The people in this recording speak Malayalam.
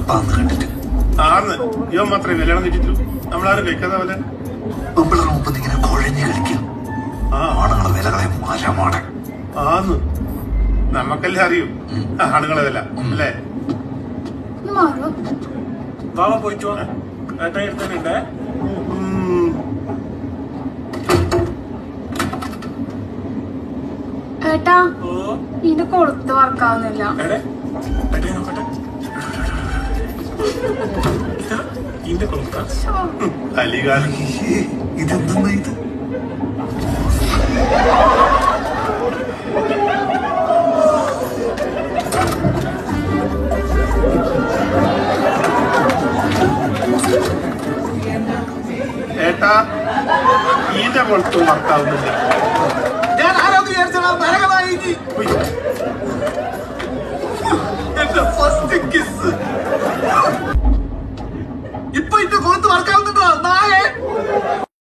വർത്താന്ന് കണ്ടിട്ട് ആന്ന് ഇവൻ മാത്രമേ കല്യാണം കഴിച്ചിട്ടു. നമ്മളാരും കഴിക്കാതെ പോലെ പെമ്പിളർ മുമ്പ് ഇങ്ങനെ കുഴഞ്ഞു കളിക്കും. ആണുങ്ങളെ വിലകളെ മരമാണ്. ആന്ന് നമ്മക്കെല്ലാം അറിയും ആണുങ്ങളെ വില അല്ലേ? വാവ പോയിട്ടോ ഏട്ടാ എടുത്തന്നെ ഏട്ടാ ഇതിന്റെ കൊളുത്ത് വർക്കാവുന്നില്ല. കലികാലം ഇതെന്താ ഇത്? ഏട്ടാ ഇതിന്റെ കൊളുത്തും വർക്കാവുന്നില്ല. ഞാൻ ആരോഗ്യ